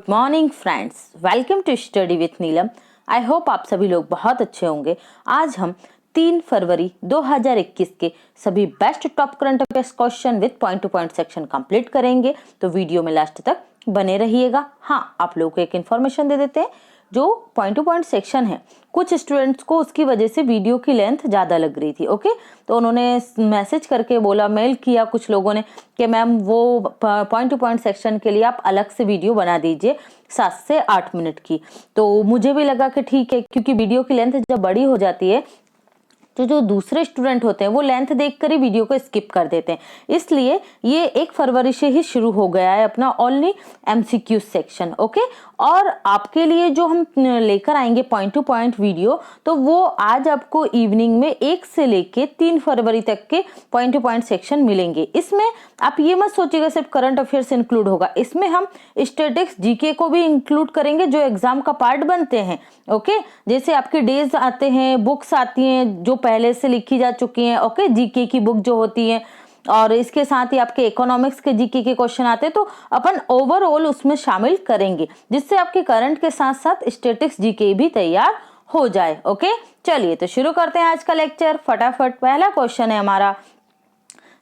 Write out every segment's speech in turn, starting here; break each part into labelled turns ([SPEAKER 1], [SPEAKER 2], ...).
[SPEAKER 1] Morning friends, welcome to study with Neelam. I hope आप सभी लोग बहुत अच्छे होंगे। आज हम 3 फरवरी 2021 के सभी best top current affairs question with point two point section complete करेंगे, तो वीडियो में लास्ट तक बने रहिएगा। हाँ, आप लोगों को एक इन्फॉर्मेशन दे देते हैं, जो पॉइंट टू पॉइंट सेक्शन है कुछ स्टूडेंट्स को उसकी वजह से वीडियो की लेंथ ज़्यादा लग रही थी। ओके, तो उन्होंने मैसेज करके बोला, मेल किया कुछ लोगों ने कि मैम वो पॉइंट टू पॉइंट सेक्शन के लिए आप अलग से वीडियो बना दीजिए 7 से 8 मिनट की। तो मुझे भी लगा कि ठीक है, क्योंकि वीडियो की लेंथ जब बड़ी हो जाती है तो जो दूसरे स्टूडेंट होते हैं वो लेंथ देखकर ही वीडियो को स्किप कर देते हैं। इसलिए ये 1 फरवरी से ही शुरू हो गया है अपना ओनली एमसीक्यू सेक्शन। ओके, और आपके लिए जो हम लेकर आएंगे पॉइंट टू पॉइंट वीडियो, तो वो आज आपको इवनिंग में 1 से लेके 3 फरवरी तक के पॉइंट टू पॉइंट सेक्शन मिलेंगे। इसमें आप ये मत सोचिएगा सिर्फ करंट अफेयर्स इंक्लूड होगा, इसमें हम स्टैटिस्टिक्स जीके को भी इंक्लूड करेंगे जो एग्जाम का पार्ट बनते हैं। ओके, जैसे आपके डेज आते हैं, बुक्स आती हैं जो पहले से लिखी जा चुकी हैं। ओके, जीके की बुक जो होती है, और इसके साथ ही आपके इकोनॉमिक्स के जीके के क्वेश्चन आते हैं, तो अपन ओवरऑल उसमें शामिल करेंगे, जिससे आपके करंट के साथ साथ स्टैटिस्टिक्स जीके भी तैयार हो जाए। ओके, चलिए तो शुरू करते हैं आज का लेक्चर फटाफट। पहला क्वेश्चन है हमारा,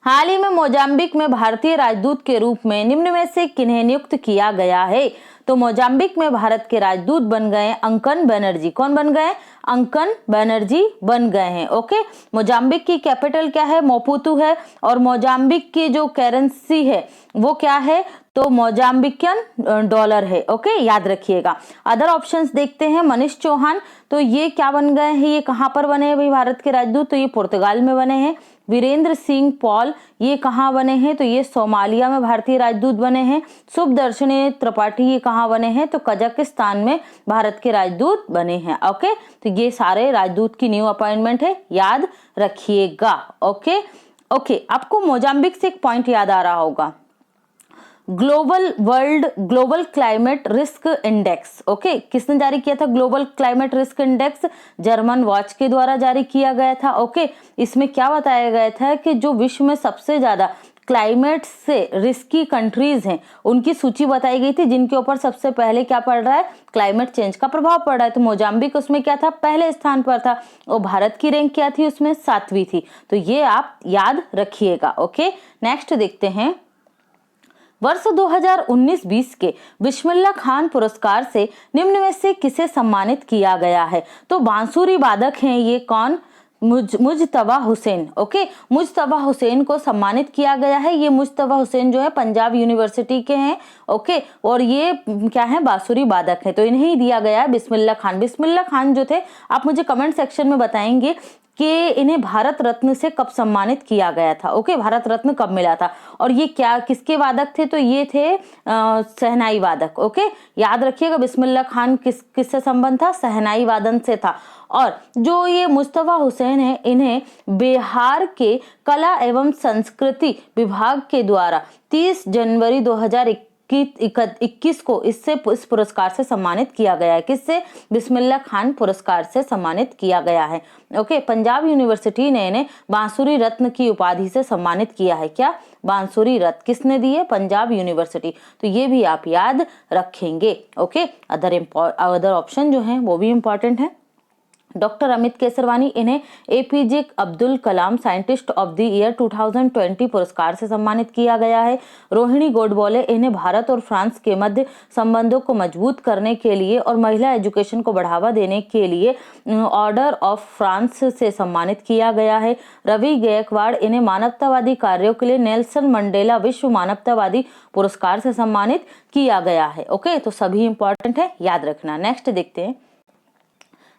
[SPEAKER 1] हाल ही में मोजाम्बिक में भारतीय राजदूत के रूप में निम्न में से किन्हें नियुक्त किया गया है? तो मोजाम्बिक में भारत के राजदूत बन गए अंकन बनर्जी। कौन बन गए? अंकन बनर्जी बन गए हैं। ओके, मोजाम्बिक की कैपिटल क्या है? मोपुतु है, और मोजाम्बिक की जो करेंसी है वो क्या है? तो मोजाम्बिकियन डॉलर है। ओके, याद रखिएगा। अदर ऑप्शंस देखते हैं। मनीष चौहान, तो ये क्या बन गए हैं? ये कहाँ पर बने हैं भाई भारत के राजदूत? तो ये पुर्तगाल में बने हैं। वीरेंद्र सिंह पॉल, ये कहाँ बने हैं? तो ये सोमालिया में भारतीय राजदूत बने हैं। शुभदर्शनी त्रिपाठी, ये कहाँ बने हैं? तो कजाकिस्तान में भारत के राजदूत बने हैं। ओके, तो ये सारे राजदूत की न्यू अपॉइंटमेंट है, याद रखिएगा। ओके ओके, आपको मोजाम्बिक से एक पॉइंट याद आ रहा होगा, global climate risk index. Okay, किसने जारी किया था global climate risk index? German watch के द्वारा जारी किया गया था। ओके, इसमें क्या बताया गया था कि जो विश्व में सबसे ज्यादा क्लाइमेट से रिस्की कंट्रीज हैं उनकी सूची बताई गई थी, जिनके ऊपर सबसे पहले क्या पड़ रहा है? क्लाइमेट चेंज का प्रभाव पड़ रहा है। तो मोजाम्बिक उसमें क्या था? पहले स्थान पर था, और भारत की रैंक क्या थी? उसमें 7वीं थी। तो ये आप याद रखिएगा। ओके, नेक्स्ट देखते हैं, वर्ष 2019-20 के बिस्मिल्लाह खान पुरस्कार से निम्न में से किसे सम्मानित किया गया है? तो बांसुरी वादक हैं ये कौन? मुजतबा हुसैन। ओके, मुजतबा हुसैन को सम्मानित किया गया है। ये मुजतबा हुसैन जो है पंजाब यूनिवर्सिटी के हैं। ओके, और ये क्या है? बांसुरी वादक है, तो इन्हें दिया गया है बिस्मिल्लाह खान। बिस्मिल्लाह खान जो थे, आप मुझे कमेंट सेक्शन में बताएंगे कि इन्हें भारत रत्न से कब सम्मानित किया गया था। ओके, भारत रत्न कब मिला था? और ये क्या किसके वादक थे? तो ये थे शहनाई वादक। ओके, याद रखिएगा बिस्मिल्लाह खान किससे संबंध था? शहनाई वादन से था। और जो ये मुस्तफा हुसैन है, इन्हें बिहार के कला एवं संस्कृति विभाग के द्वारा 30 जनवरी 2021 को इस पुरस्कार से सम्मानित किया गया है। किससे? बिस्मिल्लाह खान पुरस्कार से सम्मानित किया गया है। ओके, पंजाब यूनिवर्सिटी ने इन्हें बांसुरी रत्न की उपाधि से सम्मानित किया है। क्या? बांसुरी रत्न किसने दी है? पंजाब यूनिवर्सिटी। तो ये भी आप याद रखेंगे। ओके, अदर ऑप्शन जो हैं वो भी इंपॉर्टेंट है। डॉक्टर अमित केसरवानी, इन्हें APJ Abdul Kalam scientist of the year 2020 पुरस्कार से सम्मानित किया गया है। रोहिणी गोडबोले, इन्हें भारत और फ्रांस के मध्य संबंधों को मजबूत करने के लिए और महिला एजुकेशन को बढ़ावा देने के लिए ऑर्डर ऑफ फ्रांस से सम्मानित किया गया है। रवि गायकवाड़, इन्हें मानवतावादी कार्यों के लिए नेल्सन मंडेला विश्व मानवतावादी पुरस्कार से सम्मानित किया गया है। ओके, तो सभी इंपॉर्टेंट है, याद रखना। नेक्स्ट देखते हैं,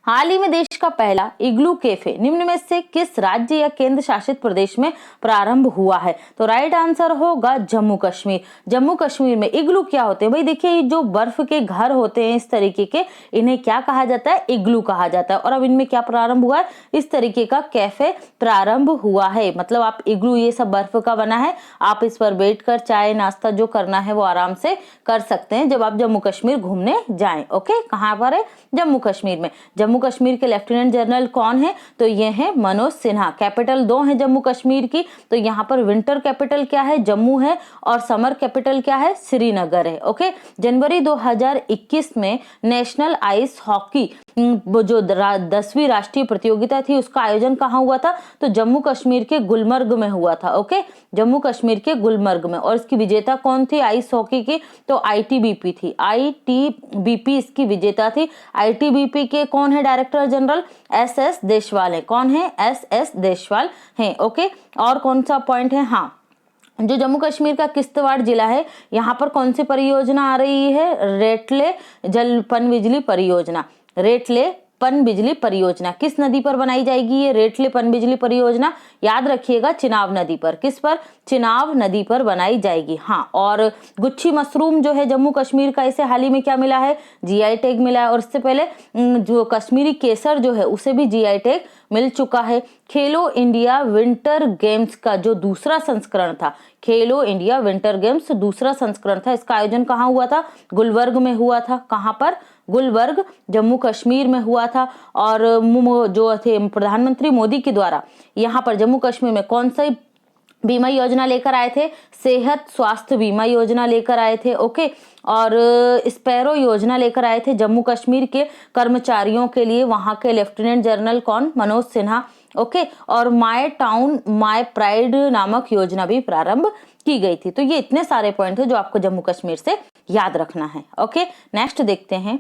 [SPEAKER 1] हाल ही में देश का पहला इग्लू कैफे निम्न में से किस राज्य या केंद्र शासित प्रदेश में प्रारंभ हुआ है? तो राइट आंसर होगा जम्मू कश्मीर। जम्मू कश्मीर में इग्लू क्या होते हैं भाई? देखिए, जो बर्फ के घर होते हैं इस तरीके के, इन्हें क्या कहा जाता है? इग्लू कहा जाता है। और अब इनमें क्या प्रारंभ हुआ है? इस तरीके का कैफे प्रारंभ हुआ है। मतलब आप इग्लू, ये सब बर्फ का बना है, आप इस पर बैठकर चाय नाश्ता जो करना है वो आराम से कर सकते हैं जब आप जम्मू कश्मीर घूमने जाएं। ओके, कहाँ पर है? जम्मू कश्मीर में। जम्मू जम्मू कश्मीर के लेफ्टिनेंट जनरल कौन है? तो ये है मनोज सिन्हा। कैपिटल 2 है जम्मू कश्मीर की, तो यहाँ पर विंटर कैपिटल क्या है? जम्मू है, और समर कैपिटल क्या है? श्रीनगर है। ओके, जनवरी 2021 में नेशनल आइस हॉकी जो 10वीं राष्ट्रीय प्रतियोगिता थी उसका आयोजन कहाँ हुआ था? तो जम्मू कश्मीर के गुलमर्ग में हुआ था। ओके, जम्मू कश्मीर के गुलमर्ग में। और इसकी विजेता कौन थी आइस हॉकी की? तो आईटीबीपी थी। आईटीबीपी इसकी विजेता थी। आईटीबीपी के कौन है डायरेक्टर जनरल? एसएस देशवाल है। कौन है? एसएस देशवाल है। ओके, और कौन सा पॉइंट है? हाँ, जो जम्मू कश्मीर का किश्तवाड़ जिला है, यहाँ पर कौन सी परियोजना आ रही है? रेटले जल पनबिजली परियोजना। रेटले पनबिजली परियोजना किस नदी पर बनाई जाएगी? ये रेटले पनबिजली परियोजना याद रखिएगा, चिनाब नदी पर। किस पर? चिनाब नदी पर बनाई जाएगी। हाँ, और गुच्छी मशरूम जो है जम्मू कश्मीर का, इसे हाल ही में क्या मिला है? जीआई टैग मिला है। और इससे पहले जो कश्मीरी केसर जो है उसे भी जीआई टैग मिल चुका है। खेलो इंडिया विंटर गेम्स का जो दूसरा संस्करण था, खेलो इंडिया विंटर गेम्स दूसरा संस्करण था, इसका आयोजन कहाँ हुआ था? गुलबर्ग में हुआ था। कहाँ पर? गुलबर्ग, जम्मू कश्मीर में हुआ था। और जो थे प्रधानमंत्री मोदी के द्वारा यहाँ पर जम्मू कश्मीर में कौन सी बीमा योजना लेकर आए थे? सेहत स्वास्थ्य बीमा योजना लेकर आए थे। ओके, और स्पैरो योजना लेकर आए थे जम्मू कश्मीर के कर्मचारियों के लिए। वहां के लेफ्टिनेंट जनरल कौन? मनोज सिन्हा। ओके, और माय टाउन माय प्राइड नामक योजना भी प्रारंभ की गई थी। तो ये इतने सारे पॉइंट है जो आपको जम्मू कश्मीर से याद रखना है। ओके, नेक्स्ट देखते हैं।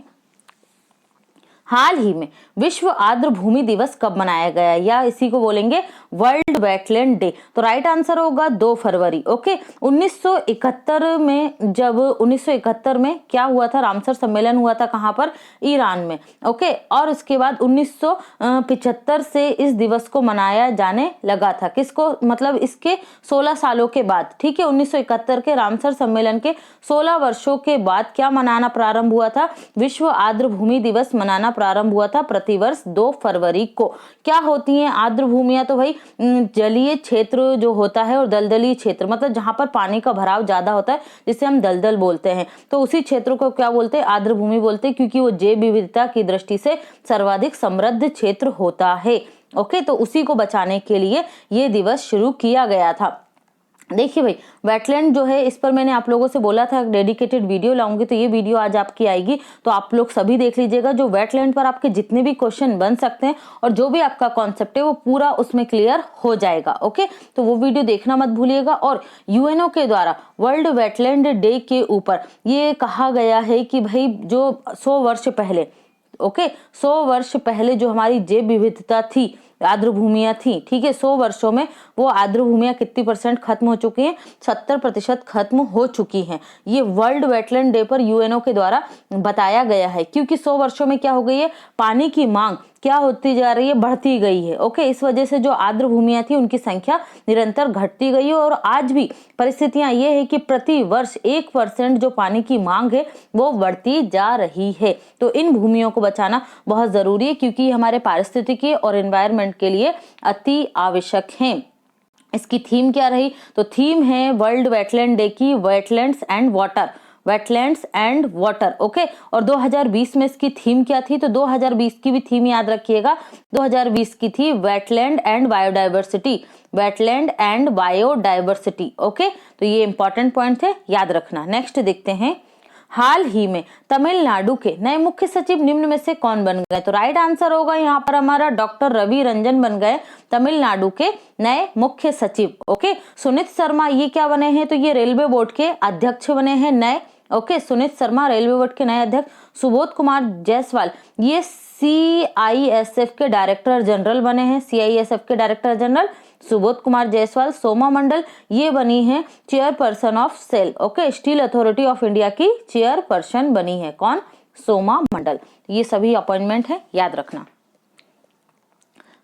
[SPEAKER 1] हाल ही में विश्व आर्द्र भूमि दिवस कब मनाया गया, या इसी को बोलेंगे वर्ल्ड वेटलैंड डे? तो राइट आंसर होगा 2 फरवरी। ओके, 1971 में, जब 1971 में क्या हुआ था? रामसर सम्मेलन हुआ था। कहाँ पर? ईरान में। ओके, और इसके बाद 1975 से इस दिवस को मनाया जाने लगा था। किसको? मतलब इसके 16 सालों के बाद। ठीक है, 1971 के रामसर सम्मेलन के 16 वर्षों के बाद क्या मनाना प्रारंभ हुआ था? विश्व आर्द्र भूमि दिवस मनाना प्रारंभ हुआ था प्रतिवर्ष 2 फरवरी को। क्या होती हैं आर्द्र भूमियां? तो भाई जलीय क्षेत्र जो होता है और दलदली क्षेत्र, मतलब जहां पर पानी का भराव ज्यादा होता है, जिसे हम दलदल बोलते हैं, तो उसी क्षेत्र को क्या बोलते हैं? आर्द्र भूमि बोलते हैं, क्योंकि वो जैव विविधता की दृष्टि से सर्वाधिक समृद्ध क्षेत्र होता है। ओके, तो उसी को बचाने के लिए ये दिवस शुरू किया गया था। देखिए भाई, वेटलैंड जो है, इस पर मैंने आप लोगों से बोला था डेडिकेटेड वीडियो लाऊंगी, तो ये वीडियो आज आपकी आएगी, तो आप लोग सभी देख लीजिएगा। जो वेटलैंड पर आपके जितने भी क्वेश्चन बन सकते हैं और जो भी आपका कॉन्सेप्ट है वो पूरा उसमें क्लियर हो जाएगा। ओके, तो वो वीडियो देखना मत भूलिएगा। और यूएनओ के द्वारा वर्ल्ड वेटलैंड डे के ऊपर ये कहा गया है कि भाई जो 100 वर्ष पहले, ओके, 100 वर्ष पहले जो हमारी जैव विविधता थी, आर्द्र भूमियां थी, ठीक है, 100 वर्षों में वो आर्द्र भूमियां कितनी % खत्म हो चुकी हैं? 70% खत्म हो चुकी हैं। ये वर्ल्ड वेटलैंड डे पर यूएनओ के द्वारा बताया गया है, क्योंकि 100 वर्षों में क्या हो गई है? पानी की मांग क्या होती जा रही है? बढ़ती गई है। ओके, इस वजह से जो आर्द्र भूमियां थी उनकी संख्या निरंतर घटती गई है। और आज भी परिस्थितियां ये है कि प्रति वर्ष 1% जो पानी की मांग है वो बढ़ती जा रही है। तो इन भूमियों को बचाना बहुत जरूरी है, क्योंकि हमारे पारिस्थितिकी और एनवायरनमेंट के लिए अति आवश्यक है। इसकी थीम क्या रही? तो थीम है वर्ल्ड वेटलैंड डे की wetlands and water, wetlands and water. Okay, और 2020 में इसकी थीम क्या थी? तो 2020 की भी थीम याद रखिएगा। 2020 की थी wetland and biodiversity, wetland and biodiversity. Okay, तो ये इंपॉर्टेंट पॉइंट है, याद रखना। नेक्स्ट देखते हैं। हाल ही में तमिलनाडु के नए मुख्य सचिव निम्न में से कौन बन गए? तो राइट आंसर होगा यहाँ पर हमारा डॉक्टर रवि रंजन बन गए तमिलनाडु के नए मुख्य सचिव। ओके, सुनीत शर्मा ये क्या बने हैं? तो ये रेलवे बोर्ड के अध्यक्ष बने हैं नए। Okay, Sunit Sharma railway board के नए अध्यक्ष। सुबोध कुमार जायसवाल ये सीआईएसएफ के डायरेक्टर जनरल बने हैं, सीआईएसएफ के डायरेक्टर जनरल सुबोध कुमार जायसवाल। सोमा मंडल ये बनी है chairperson of SAIL. Okay, steel authority of India की चेयरपर्सन बनी है। कौन? सोमा मंडल। ये सभी अपॉइंटमेंट है, याद रखना।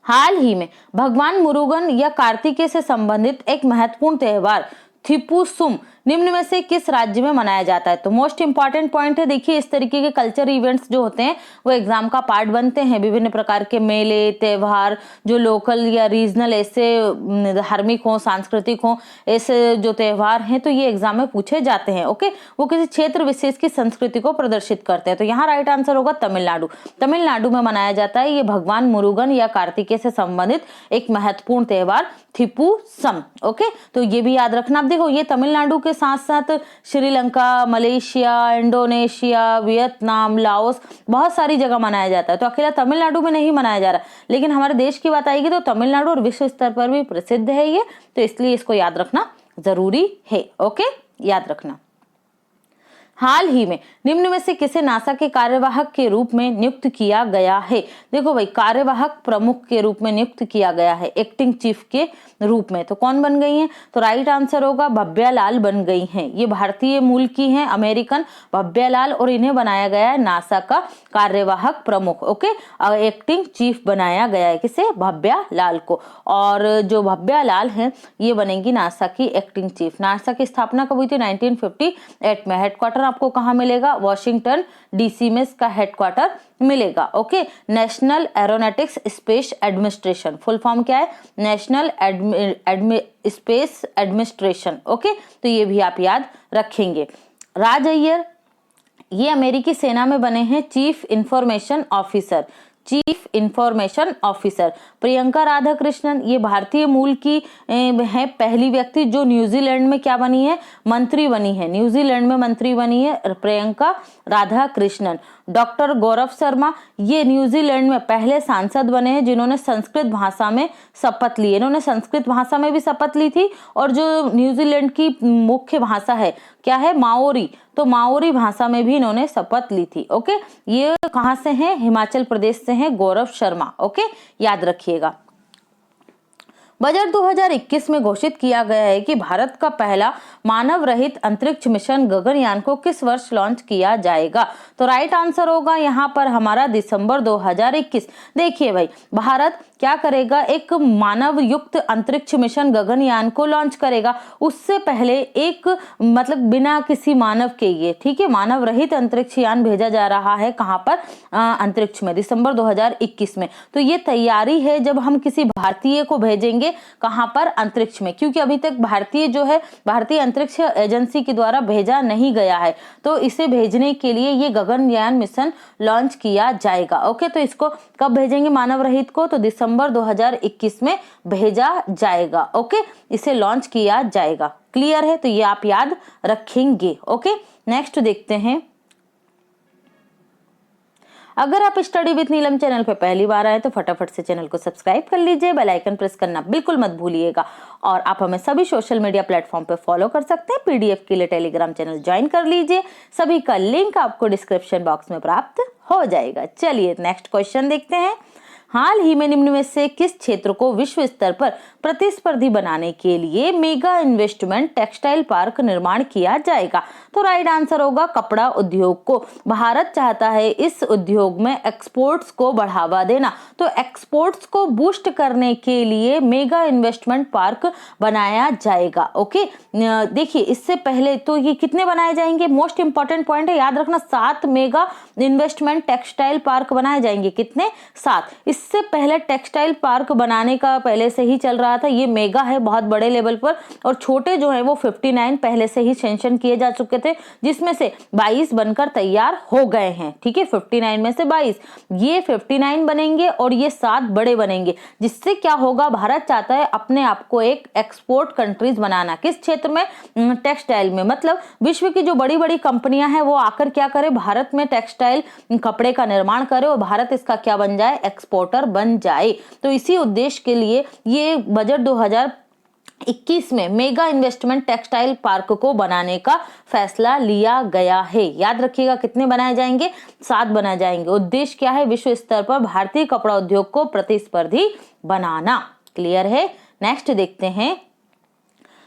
[SPEAKER 1] हाल ही में भगवान मुरुगन या कार्तिकेय से संबंधित एक महत्वपूर्ण त्योहार थिपुसुम निम्न में से किस राज्य में मनाया जाता है? तो मोस्ट इंपॉर्टेंट पॉइंट है, देखिए इस तरीके के कल्चर इवेंट्स जो होते हैं वो एग्जाम का पार्ट बनते हैं। विभिन्न प्रकार के मेले त्योहार जो लोकल या रीजनल ऐसे धार्मिक हो सांस्कृतिक हो ऐसे जो त्योहार हैं तो ये एग्जाम में पूछे जाते हैं। ओके, वो किसी क्षेत्र विशेष की संस्कृति को प्रदर्शित करते हैं। तो यहाँ राइट आंसर होगा तमिलनाडु। तमिलनाडु में मनाया जाता है ये भगवान मुरुगन या कार्तिकेय से संबंधित एक महत्वपूर्ण त्योहार थिपुसम। ओके, तो ये भी याद रखना। अब देखो ये तमिलनाडु के साथ साथ Sri Lanka, Malaysia, Indonesia, Vietnam, Laos बहुत सारी जगह मनाया जाता है। तो अकेला तमिलनाडु में नहीं मनाया जा रहा, लेकिन हमारे देश की बात आएगी तो तमिलनाडु और विश्व स्तर पर भी प्रसिद्ध है ये, तो इसलिए इसको याद रखना जरूरी है। ओके, याद रखना। हाल ही में निम्न में से किसे नासा के कार्यवाहक के रूप में नियुक्त किया गया है? देखो भाई, कार्यवाहक प्रमुख के रूप में नियुक्त किया गया है, एक्टिंग चीफ के रूप में। तो कौन बन गई हैं? तो राइट आंसर होगा भव्या लाल बन गई हैं। ये भारतीय मूल की हैं, अमेरिकन भव्या लाल, और इन्हें बनाया गया है नासा का कार्यवाहक प्रमुख। ओके, एक्टिंग चीफ बनाया गया है किसे? भव्या लाल को। और जो भव्या लाल है ये बनेगी नासा की एक्टिंग चीफ। नासा की स्थापना कब हुई थी? 1958 में। हेडक्वार्टर आपको कहाँ मिलेगा? वॉशिंगटन डीसी में इसका हेडक्वार्टर मिलेगा। Okay, national aeronautics space administration, full form क्या है? National space administration. ओके, तो ये भी आप याद रखेंगे। राज अय्यर ये अमेरिकी सेना में बने हैं chief information officer. Chief information officer. Priyanka Radhakrishnan ये भारतीय मूल की है पहली व्यक्ति जो न्यूजीलैंड में क्या बनी है? मंत्री बनी है। न्यूजीलैंड में मंत्री बनी है प्रियंका राधाकृष्णन। डॉक्टर गौरव शर्मा ये न्यूजीलैंड में पहले सांसद बने हैं जिन्होंने संस्कृत भाषा में शपथ ली। इन्होंने संस्कृत भाषा में भी शपथ ली थी, और जो न्यूजीलैंड की मुख्य भाषा है क्या है? माओरी। तो माओरी भाषा में भी इन्होंने शपथ ली थी। ओके, ये कहाँ से हैं? हिमाचल प्रदेश से हैं गौरव शर्मा। ओके, याद रखिएगा। बजट 2021 में घोषित किया गया है कि भारत का पहला मानव रहित अंतरिक्ष मिशन गगनयान को किस वर्ष लॉन्च किया जाएगा? तो राइट आंसर होगा यहाँ पर हमारा दिसंबर 2021। देखिए भाई, भारत क्या करेगा? एक मानव युक्त अंतरिक्ष मिशन गगनयान को लॉन्च करेगा। उससे पहले एक मतलब बिना किसी मानव के ये, ठीक है, मानव रहित अंतरिक्ष यान भेजा जा रहा है। कहाँ पर? अंतरिक्ष में, दिसंबर 2021 में। तो ये तैयारी है जब हम किसी भारतीय को भेजेंगे कहां पर? अंतरिक्ष में, क्योंकि अभी तक भारतीय जो है भारतीय अंतरिक्ष एजेंसी के द्वारा भेजा नहीं गया है, तो इसे भेजने के लिए ये गगनयान मिशन लॉन्च किया जाएगा। ओके, तो इसको कब भेजेंगे मानव रहित को? तो दिसंबर 2021 में भेजा जाएगा। ओके, इसे लॉन्च किया जाएगा। क्लियर है? तो ये आप याद रखेंगे। ओके, नेक्स्ट देखते हैं। अगर आप स्टडी विद नीलम चैनल पे पहली बार आए तो फटाफट से चैनल को सब्सक्राइब कर लीजिए, बेल आइकन प्रेस करना बिल्कुल मत भूलिएगा। और आप हमें सभी सोशल मीडिया प्लेटफॉर्म पे फॉलो कर सकते हैं। पीडीएफ के लिए टेलीग्राम चैनल ज्वाइन कर लीजिए, सभी का लिंक आपको डिस्क्रिप्शन बॉक्स में प्राप्त हो जाएगा। चलिए नेक्स्ट क्वेश्चन देखते हैं। हाल ही में निम्न में से किस क्षेत्र को विश्व स्तर पर प्रतिस्पर्धी बनाने के लिए मेगा इन्वेस्टमेंट टेक्सटाइल पार्क निर्माण किया जाएगा? तो राइट आंसर होगा कपड़ा उद्योग को। भारत चाहता है इस उद्योग में एक्सपोर्ट्स को बढ़ावा देना, तो एक्सपोर्ट्स को बूस्ट करने के लिए मेगा इन्वेस्टमेंट पार्क बनाया जाएगा। ओके, देखिए इससे पहले तो ये कितने बनाए जाएंगे? मोस्ट इंपॉर्टेंट पॉइंट है, याद रखना, 7 मेगा इन्वेस्टमेंट टेक्सटाइल पार्क बनाए जाएंगे। कितने? 7। इससे पहले टेक्सटाइल पार्क बनाने का पहले से ही चल रहा था, ये मेगा है बहुत बड़े लेवल पर, और छोटे जो है वो 59 पहले से ही सेंक्शन किए जा चुके थे, जिसमें से 22 बनकर तैयार हो गए हैं। ठीक है, 59 में से 22, ये 59 बनेंगे और ये 7 बड़े बनेंगे, जिससे क्या होगा? भारत चाहता है अपने आप को एक एक्सपोर्ट कंट्रीज बनाना। किस क्षेत्र में? टेक्सटाइल में। मतलब विश्व की जो बड़ी बड़ी कंपनियां हैं वो आकर क्या करे? भारत में टेक्सटाइल कपड़े का निर्माण करे और भारत इसका क्या बन जाए? एक्सपोर्टर बन जाए। तो इसी उद्देश्य के लिए ये बजट 2021 में मेगा इन्वेस्टमेंट टेक्सटाइल पार्क को बनाने का फैसला लिया गया है। याद रखिएगा, कितने बनाए जाएंगे? 7 बनाए जाएंगे। उद्देश्य क्या है? विश्व स्तर पर भारतीय कपड़ा उद्योग को प्रतिस्पर्धी बनाना। क्लियर है? नेक्स्ट देखते हैं।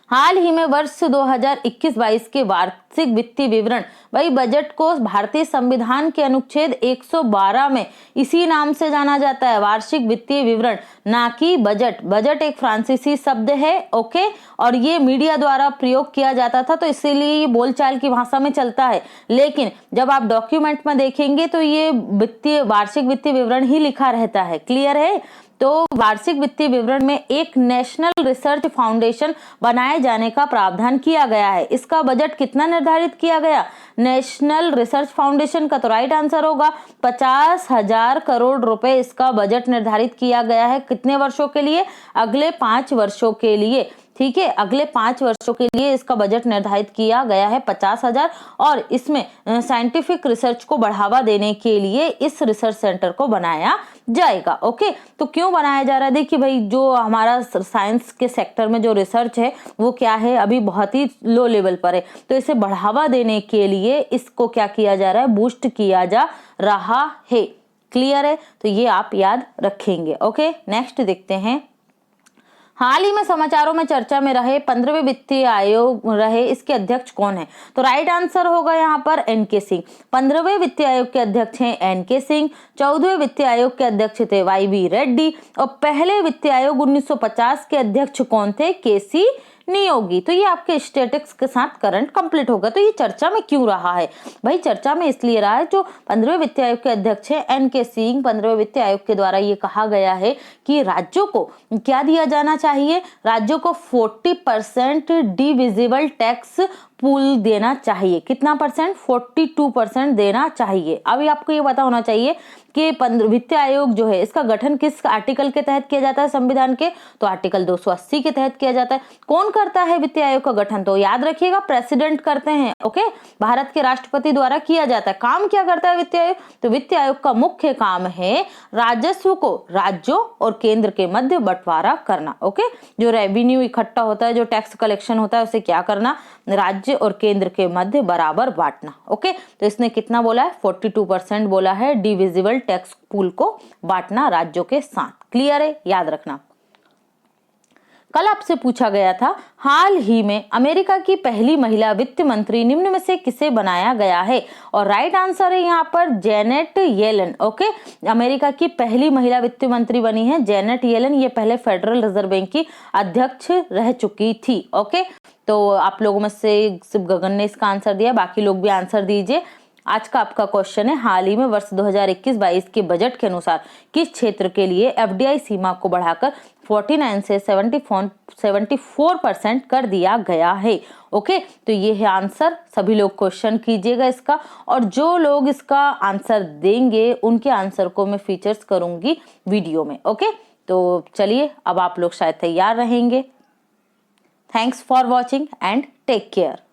[SPEAKER 1] हाल ही में वर्ष 2021-22 के वार्षिक वित्तीय विवरण, भाई बजट को भारतीय संविधान के अनुच्छेद 112 में इसी नाम से जाना जाता है, वार्षिक वित्तीय विवरण, ना कि बजट। बजट एक फ्रांसीसी शब्द है, ओके, और ये मीडिया द्वारा प्रयोग किया जाता था, तो इसीलिए ये बोलचाल की भाषा में चलता है। लेकिन जब आप डॉक्यूमेंट में देखेंगे तो ये वार्षिक वित्तीय विवरण ही लिखा रहता है। क्लियर है? तो वार्षिक वित्तीय विवरण में एक नेशनल रिसर्च फाउंडेशन बनाए जाने का प्रावधान किया गया है। इसका बजट कितना निर्धारित किया गया? नेशनल रिसर्च फाउंडेशन का तो राइट आंसर होगा 50,000 करोड़ रुपए इसका बजट निर्धारित किया गया है। कितने वर्षों के लिए? अगले 5 वर्षों के लिए। ठीक है, अगले 5 वर्षों के लिए इसका बजट निर्धारित किया गया है 50,000, और इसमें साइंटिफिक रिसर्च को बढ़ावा देने के लिए इस रिसर्च सेंटर को बनाया जाएगा। ओके, तो क्यों बनाया जा रहा है? देखिए भाई, जो हमारा साइंस के सेक्टर में जो रिसर्च है वो क्या है, अभी बहुत ही लो लेवल पर है, तो इसे बढ़ावा देने के लिए इसको क्या किया जा रहा है, बूस्ट किया जा रहा है। क्लियर है? तो ये आप याद रखेंगे। ओके, नेक्स्ट देखते हैं। हाल ही में समाचारों में चर्चा में रहे 15वें वित्तीय आयोग रहे, इसके अध्यक्ष कौन है? तो राइट आंसर होगा यहाँ पर एन.के. सिंह। 15वें वित्तीय आयोग के अध्यक्ष हैं एन.के. सिंह। 14वें वित्तीय आयोग के अध्यक्ष थे वाई.वी. रेड्डी, और पहले वित्तीय आयोग 1950 के अध्यक्ष कौन थे? के.सी. नियोगी। तो ये आपके स्टैटिस्टिक्स के साथ करंट कंप्लीट होगा। तो ये चर्चा में क्यों रहा है भाई? चर्चा में इसलिए रहा है, जो 15वें वित्तीय आयोग के अध्यक्ष है एन.के. सिंह, 15वें वित्तीय आयोग के द्वारा ये कहा गया है कि राज्यों को क्या दिया जाना चाहिए? राज्यों को 40% डिविजिबल टैक्स पूल देना चाहिए। कितना परसेंट? 42% देना चाहिए। अभी आपको ये पता होना चाहिए कि वित्तीय आयोग जो है इसका गठन किस आर्टिकल के तहत किया जाता है संविधान के? तो आर्टिकल 280 के तहत किया जाता है। कौन करता है वित्तीय आयोग का गठन? तो याद रखिएगा, प्रेसिडेंट करते हैं। ओके, भारत के राष्ट्रपति द्वारा किया जाता है। काम क्या करता है वित्तीय आयोग? तो वित्तीय आयोग का मुख्य काम है राजस्व को राज्यों और केंद्र के मध्य बंटवारा करना। ओके, जो रेवेन्यू इकट्ठा होता है, जो टैक्स कलेक्शन होता है, उसे क्या करना? राज्य और केंद्र के मध्य बराबर बांटना। ओके, तो इसने कितना बोला है? 42% बोला है डिविजिबल टैक्स पूल को बांटना राज्यों के साथ। क्लियर है? याद रखना। कल आपसे पूछा गया था, हाल ही में अमेरिका की पहली महिला वित्त मंत्री निम्न में से किसे बनाया गया है? और राइट आंसर है यहाँ पर जेनेट येलन। ओके, अमेरिका की पहली महिला वित्त मंत्री बनी है जेनेट येलन। ये पहले फेडरल रिजर्व बैंक की अध्यक्ष रह चुकी थी। ओके, तो आप लोगों में से सिर्फ गगन ने इसका आंसर दिया, बाकी लोग भी आंसर दीजिए। आज का आपका क्वेश्चन है, हाल ही में वर्ष 2021-22 के बजट के अनुसार किस क्षेत्र के लिए एफडीआई सीमा को बढ़ाकर 49 से 74% कर दिया गया है? ओके, तो ये है आंसर। सभी लोग क्वेश्चन कीजिएगा इसका, और जो लोग इसका आंसर देंगे उनके आंसर को मैं फीचर्स करूंगी वीडियो में। ओके, तो चलिए अब आप लोग शायद तैयार रहेंगे। Thanks for watching and take care.